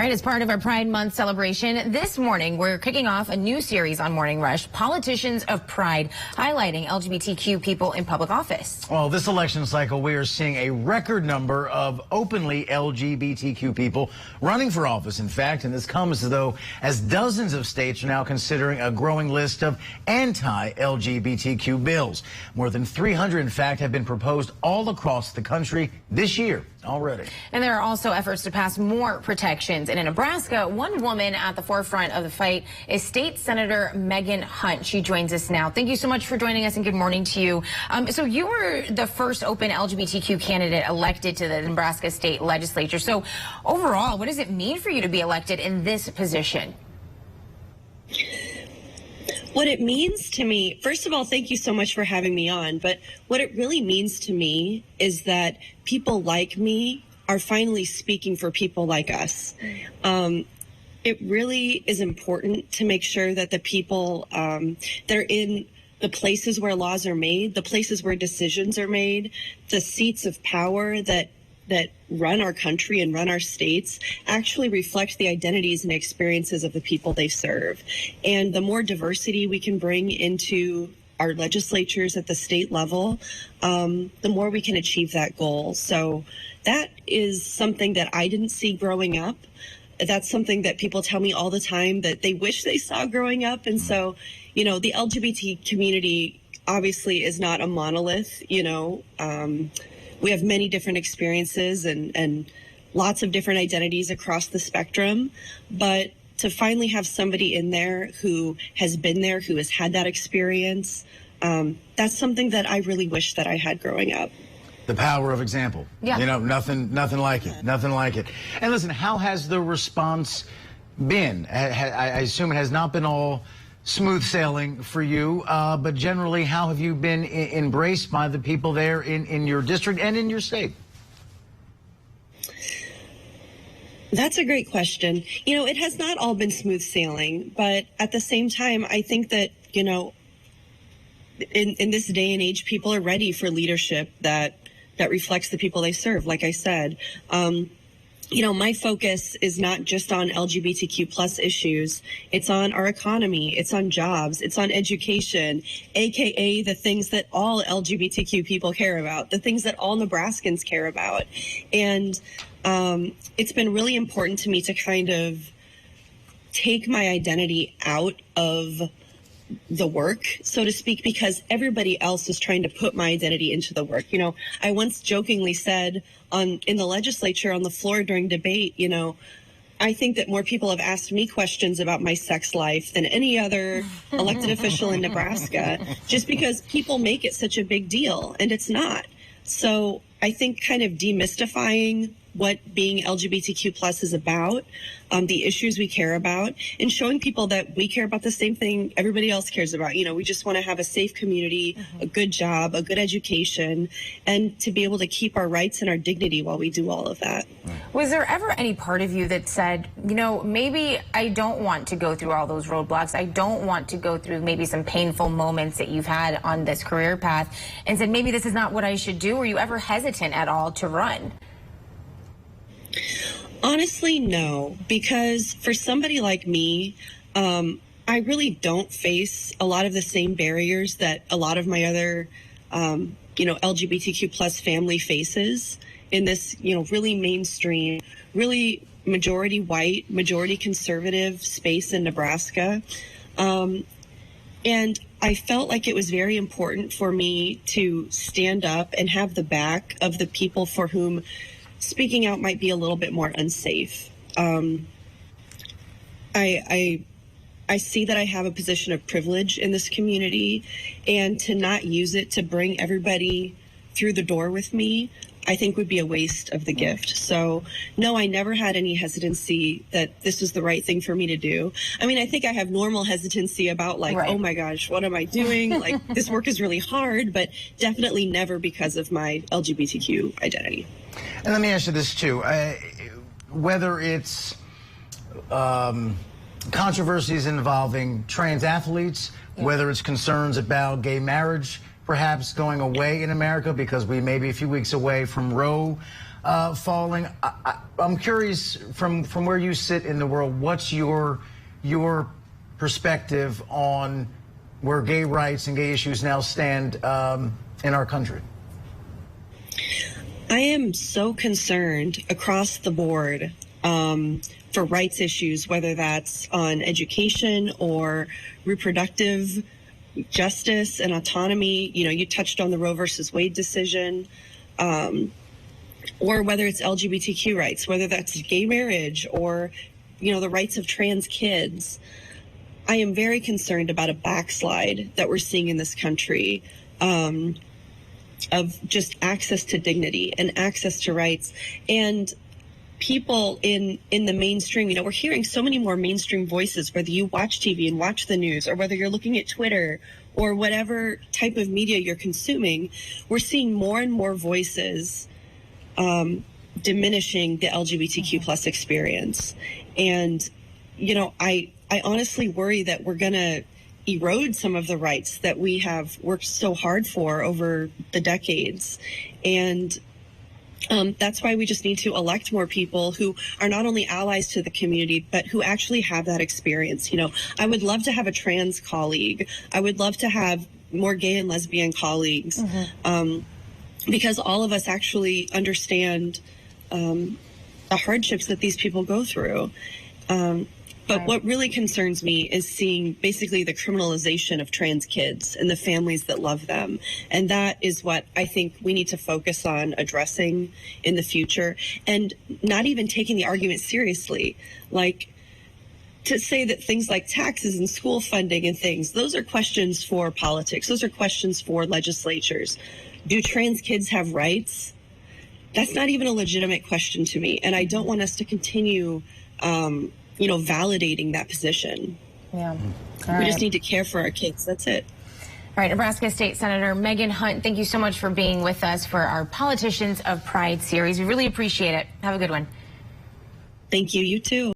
right, as part of our Pride Month celebration, this morning we're kicking off a new series on Morning Rush, Politicians of Pride, highlighting LGBTQ people in public office. Well, this election cycle, we are seeing a record number of openly LGBTQ people running for office, in fact, and this comes, though, as dozens of states are now considering a growing list of anti-LGBTQ bills. More than 300, in fact, have been proposed all across the country this year already. And there are also efforts to pass more protections. And in Nebraska, one woman at the forefront of the fight is State Senator Megan Hunt. She joins us now. Thank you so much for joining us, and good morning to you. So you were the first open LGBTQ candidate elected to the Nebraska state legislature. So overall, what does it mean for you to be elected in this position? What it means to me, first of all, thank you so much for having me on. But what it really means to me is that people like me are finally speaking for people like us. It really is important to make sure that the people that are in the places where laws are made, the places where decisions are made, the seats of power that run our country and run our states actually reflect the identities and experiences of the people they serve. And the more diversity we can bring into our legislatures at the state level, the more we can achieve that goal. So that is something that I didn't see growing up. That's something that people tell me all the time that they wish they saw growing up. And so, you know, the LGBT community obviously is not a monolith, we have many different experiences and lots of different identities across the spectrum. But to finally have somebody in there who has been there, who has had that experience, that's something that I really wish that I had growing up. The power of example. Yeah. You know, nothing like it. Nothing like it. And listen, how has the response been? I assume it has not been all smooth sailing for you, but generally, how have you been embraced by the people there in your district and in your state? That's a great question. You know, it has not all been smooth sailing, but at the same time, I think that, in this day and age, people are ready for leadership that reflects the people they serve, like I said. My focus is not just on LGBTQ plus issues. It's on our economy. It's on jobs. It's on education, AKA the things that all LGBTQ people care about, the things that all Nebraskans care about. And it's been really important to me to kind of take my identity out of the work, so to speak, because everybody else is trying to put my identity into the work. I once jokingly said in the legislature on the floor during debate, I think that more people have asked me questions about my sex life than any other elected official in Nebraska, just because people make it such a big deal, and it's not. So I think kind of demystifying what being LGBTQ plus is about, the issues we care about, and showing people that we care about the same thing everybody else cares about. We just want to have a safe community, a good job, a good education, and to be able to keep our rights and our dignity while we do all of that. Was there ever any part of you that said, maybe I don't want to go through all those roadblocks. I don't want to go through maybe some painful moments that you've had on this career path, and said, maybe this is not what I should do? Were you ever hesitant at all to run? Honestly, no, because for somebody like me, I really don't face a lot of the same barriers that a lot of my other, LGBTQ plus family faces in this, really mainstream, really majority white, majority conservative space in Nebraska. And I felt like it was very important for me to stand up and have the back of the people for whom speaking out might be a little bit more unsafe. I see that I have a position of privilege in this community, and to not use it to bring everybody through the door with me, I think would be a waste of the gift. So no, I never had any hesitancy that this was the right thing for me to do. I mean, I think I have normal hesitancy about oh my gosh, what am I doing? This work is really hard, but definitely never because of my LGBTQ identity. And let me ask you this too, whether it's controversies involving trans athletes, whether it's concerns about gay marriage perhaps going away in America because we may be a few weeks away from Roe, falling. I'm curious from where you sit in the world, what's your perspective on where gay rights and gay issues now stand in our country? I am so concerned across the board for rights issues, whether that's on education or reproductive justice and autonomy. You know, you touched on the Roe versus Wade decision, or whether it's LGBTQ rights, whether that's gay marriage or, you know, the rights of trans kids. I am very concerned about a backslide that we're seeing in this country of just access to dignity and access to rights. And people in the mainstream, you know, we're hearing so many more mainstream voices, whether you watch TV and watch the news or whether you're looking at Twitter or whatever type of media you're consuming, we're seeing more and more voices diminishing the LGBTQ plus experience. And, you know, I honestly worry that we're going to erode some of the rights that we have worked so hard for over the decades. And that's why we just need to elect more people who are not only allies to the community, but who actually have that experience. You know, I would love to have a trans colleague. I would love to have more gay and lesbian colleagues, because all of us actually understand the hardships that these people go through. But what really concerns me is seeing basically the criminalization of trans kids and the families that love them. And that is what I think we need to focus on addressing in the future, and not even taking the argument seriously. Like, to say that things like taxes and school funding and things, those are questions for politics. Those are questions for legislatures. Do trans kids have rights? That's not even a legitimate question to me. And I don't want us to continue you know, validating that position. Yeah. We just need to care for our kids. That's it. All right, Nebraska State Senator Megan Hunt, thank you so much for being with us for our Politicians of Pride series. We really appreciate it. Have a good one. Thank you. You too.